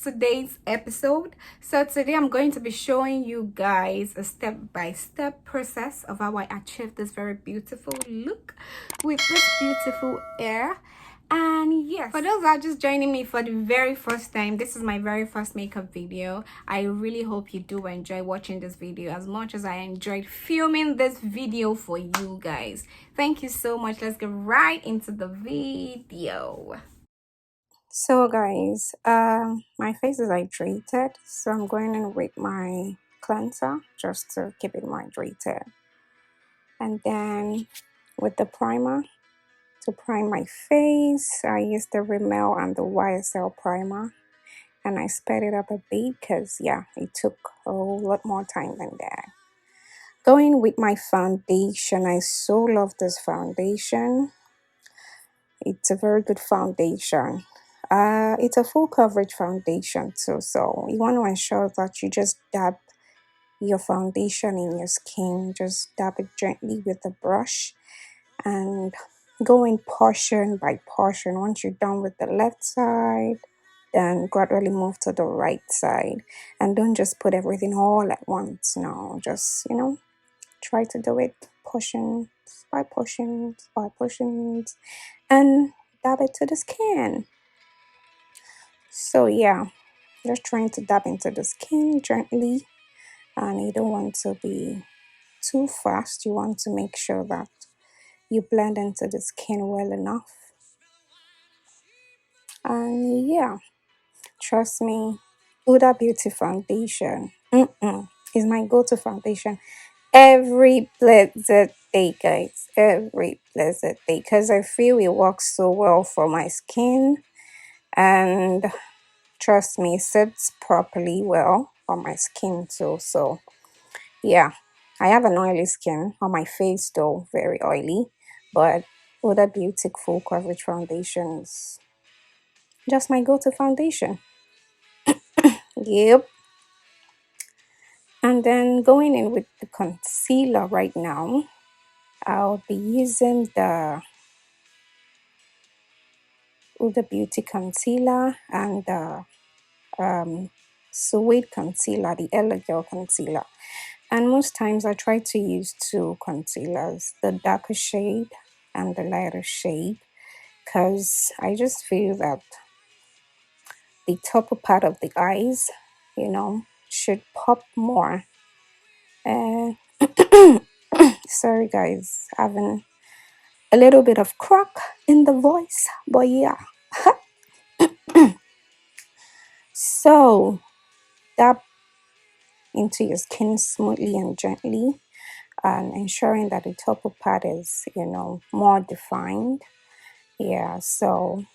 today's episode. So today I'm going to be showing you guys a step-by-step process of how I achieved this very beautiful look with this beautiful hair. And yes, for those that are just joining me for the very first time, this is my very first makeup video. I really hope you do enjoy watching this video as much as I enjoyed filming this video for you guys. Thank you so much. Let's get right into the video. So guys, my face is hydrated, so I'm going in with my cleanser just to keep it hydrated. And then with the primer, to prime my face, I used the Rimmel and the YSL primer. And I sped it up a bit because, yeah, it took a whole lot more time than that. Going with my foundation, I so love this foundation. It's a very good foundation. It's a full coverage foundation too, so you want to ensure that you just dab your foundation in your skin. Just dab it gently with the brush and go in portion by portion. Once you're done with the left side, then gradually move to the right side. And don't just put everything all at once. No, just, try to do it portions by portions by portions and dab it to the skin. So yeah, just trying to dab into the skin gently, and you don't want to be too fast. You want to make sure that you blend into the skin well enough. And yeah, trust me, Huda Beauty Foundation is my go-to foundation every blessed day, guys. Every blessed day, because I feel it works so well for my skin, and trust me, it sits properly well on my skin too. So yeah, I have an oily skin on my face though, very oily, but Huda Beauty Full Coverage Foundation is just my go-to foundation. Yep. And then going in with the concealer right now, I'll be using the Huda Beauty concealer and the Suede concealer, the Elegant concealer. And most times I try to use two concealers, the darker shade and the lighter shade, because I just feel that the top part of the eyes, should pop more. Sorry guys, having a little bit of crack in the voice, but yeah. So dab into your skin smoothly and gently, and ensuring that the top part is, more defined. Yeah, so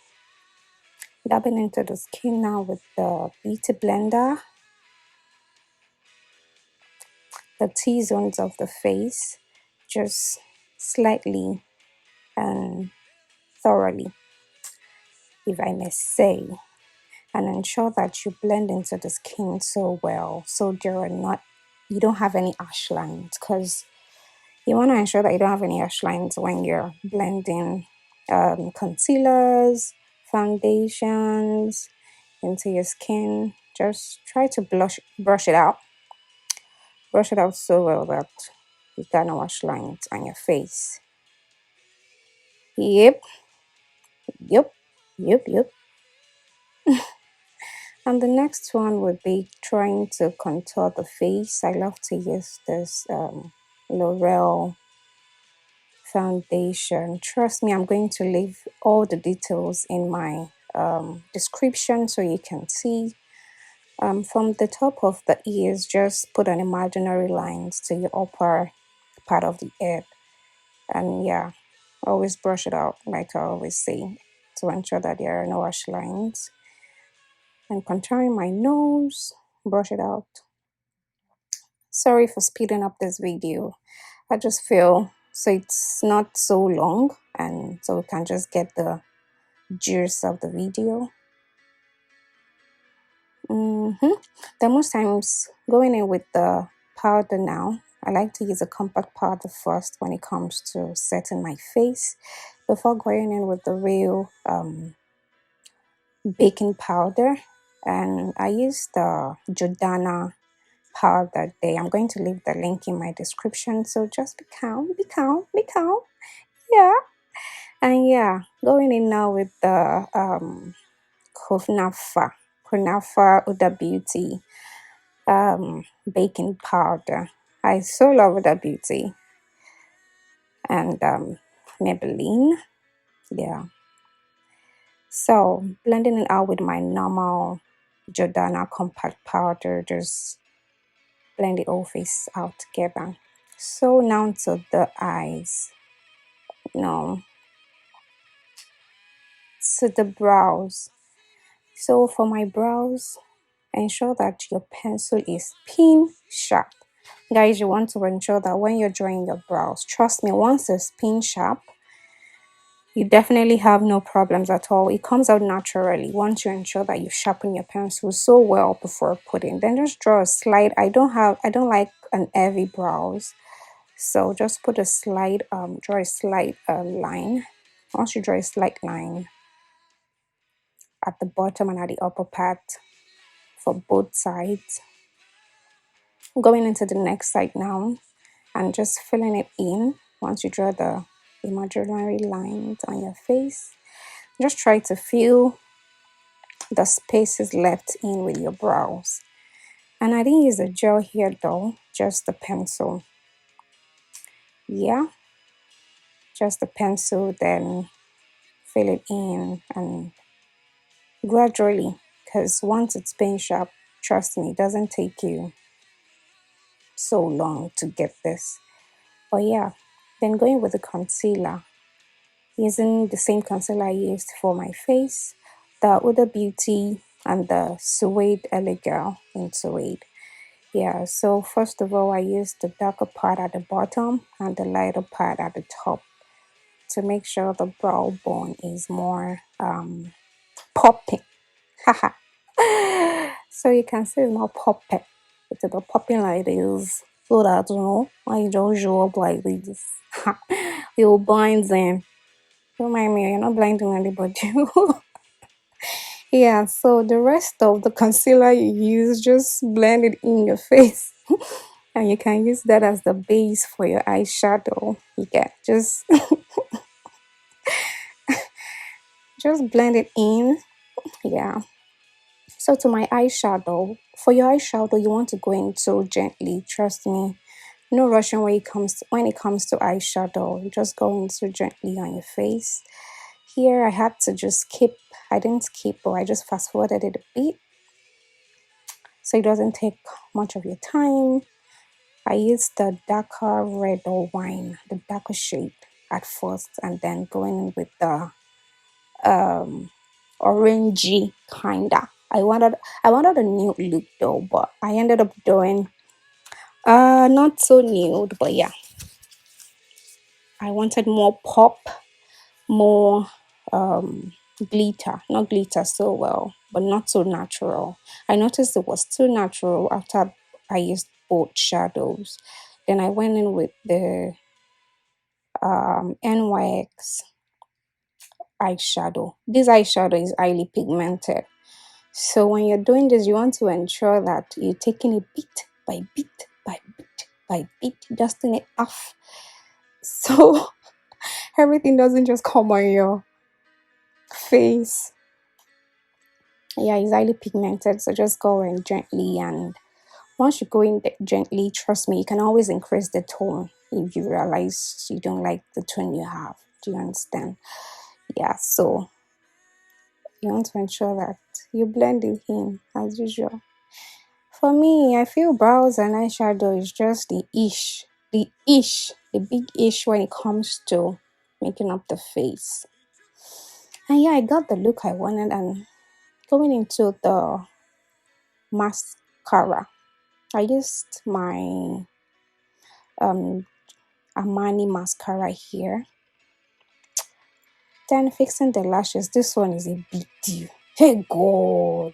dabbing into the skin now with the beauty blender, the T-zones of the face, just slightly and thoroughly, if I may say, and ensure that you blend into the skin so well, so you don't have any harsh lines, because you want to ensure that you don't have any harsh lines when you're blending concealers, foundations into your skin. Just try to brush it out. Brush it out so well that you got no harsh lines on your face. Yep, yep, yep, yep. And the next one would be trying to contour the face. I love to use this L'Oreal foundation. Trust me, I'm going to leave all the details in my description so you can see. From the top of the ears, just put an imaginary lines to your upper part of the head. And yeah, always brush it out, like I always say, to ensure that there are no harsh lines. And contouring my nose, brush it out. Sorry for speeding up this video. I just feel so it's not so long, and so we can just get the gist of the video. Then most times going in with the powder now, I like to use a compact powder first when it comes to setting my face before going in with the real baking powder. and I used the Jordana powder there. I'm going to leave the link in my description, so just be calm, be calm, be calm. Yeah. And yeah, going in now with the kunafa Huda Beauty baking powder. I so love Huda Beauty and Maybelline. Yeah. So blending it out with my normal Jordana compact powder, just blend it all face out together. So now to the eyes. No, to the brows. So for my brows, ensure that your pencil is pin sharp. Guys, you want to ensure that when you're drawing your brows, trust me, once it's pin sharp, you definitely have no problems at all. It comes out naturally once you ensure that you sharpen your pencil so well before putting. Then just draw a slight. I don't like an heavy brows. So just put a slight draw a slight line. Once you draw a slight line at the bottom and at the upper part for both sides, going into the next side now and just filling it in. Once you draw the imaginary lines on your face, just try to fill the spaces left in with your brows. And I didn't use a gel here though, just the pencil. Yeah, just the pencil, then fill it in and gradually, because once it's been sharp, trust me, it doesn't take you so long to get this. But yeah, then going with the concealer, using the same concealer I used for my face, the Huda Beauty and the Suede Elegant in Suede. Yeah, so first of all, I used the darker part at the bottom and the lighter part at the top to make sure the brow bone is more popping. Haha. So you can see it's not popping. It's about popping like this. So that, I don't show up like this. You'll blind them. Don't mind me, you're not blinding anybody. Yeah, so the rest of the concealer you use, just blend it in your face. And you can use that as the base for your eyeshadow. You get just blend it in. Yeah. So to my eyeshadow, for your eyeshadow, you want to go in so gently. Trust me, no rushing when it comes to eyeshadow. You just go in so gently on your face. Here I had to just skip. I didn't skip, but I just fast forwarded it a bit, so it doesn't take much of your time. I used the darker red or wine, the darker shade at first, and then going in with the orangey kinda. I wanted a nude look though, but I ended up doing not so nude, but yeah, I wanted more pop, more glitter, not glitter so well, but not so natural. I noticed it was too natural after I used both shadows. Then I went in with the NYX eyeshadow. This eyeshadow is highly pigmented. So when you're doing this, you want to ensure that you're taking it bit by bit by bit by bit, dusting it off. So everything doesn't just come on your face. Yeah, it's highly pigmented, so just go in gently, and once you go in gently, trust me, you can always increase the tone if you realize you don't like the tone you have. Do you understand? Yeah, so you want to ensure that you blend it in as usual. For me, I feel brows and eyeshadow is just the big ish when it comes to making up the face. And yeah, I got the look I wanted, and going into the mascara, I used my Armani mascara here. Then fixing the lashes, this one is a big deal. Hey God,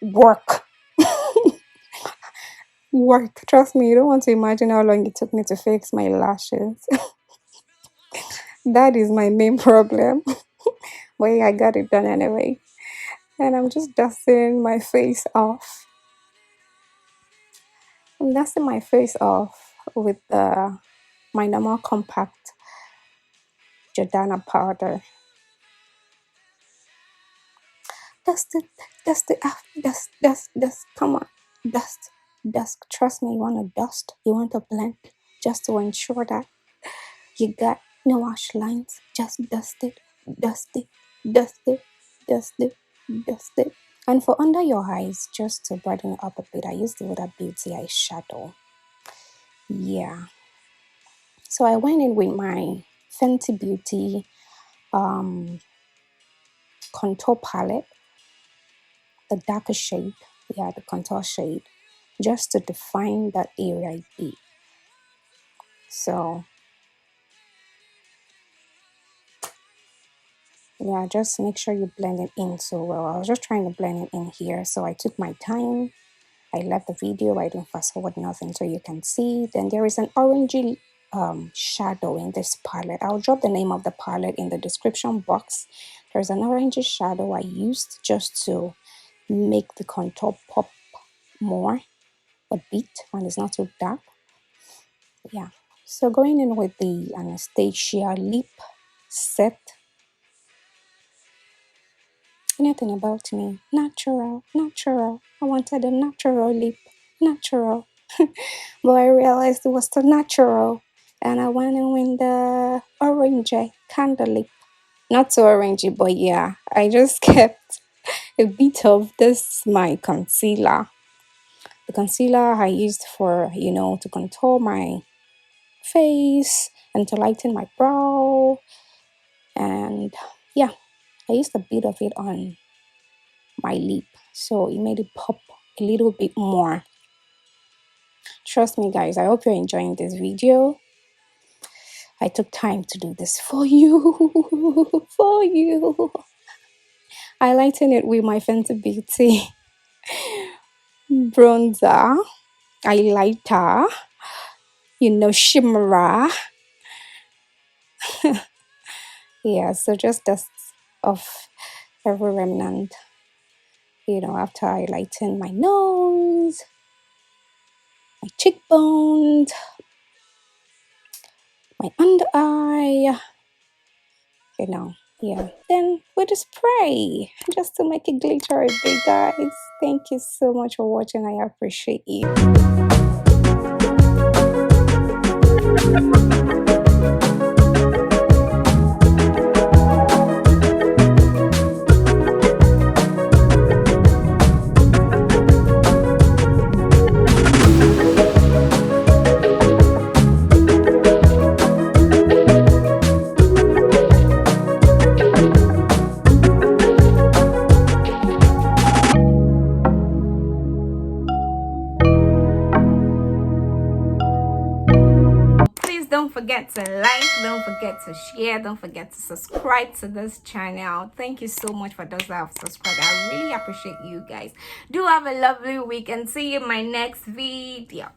work. Work. Trust me, you don't want to imagine how long it took me to fix my lashes. That is my main problem. But yeah, I got it done anyway. And I'm just dusting my face off. I'm dusting my face off with my normal compact Jordana powder. Dust it, dust it off, dust, dust, dust. Come on, dust, dust. Trust me, you want to dust, you want to blend, just to ensure that you got no harsh lines. Just dust it, dust it, dust it, dust it, dust it. And for under your eyes, just to brighten it up a bit, I use the Huda Beauty eyeshadow. Yeah. So I went in with my Fenty Beauty contour palette, the darker shade, yeah, the contour shade, just to define that area a bit. So yeah, just make sure you blend it in so well. I was just trying to blend it in here, so I took my time. I left the video, I didn't fast forward nothing, so you can see. Then there is an orangey shadow in this palette. I'll drop the name of the palette in the description box. There's an orangey shadow I used just to make the contour pop more a bit, and it's not too dark. Yeah, so going in with the Anastasia lip set. Anything about me, natural, natural. I wanted a natural lip, natural. But I realized it was too natural, and I went in with the orange candle lip. Not so orangey, but yeah, I just kept a bit of this, my concealer. The concealer I used for, to contour my face and to lighten my brow. And yeah, I used a bit of it on my lip, so it made it pop a little bit more. Trust me guys, I hope you're enjoying this video. I took time to do this for you. For you. I lighten it with my Fenty Beauty bronzer, highlighter, shimmerer. Yeah, so just dust off every remnant, after I lighten my nose, my cheekbones, my under eye, yeah. Then with the spray, just to make it glitter a bit, guys. Thank you so much for watching. I appreciate you. Don't forget to like, don't forget to share, don't forget to subscribe to this channel. Thank you so much for those that have subscribed. I really appreciate you guys. Do have a lovely week and see you in my next video.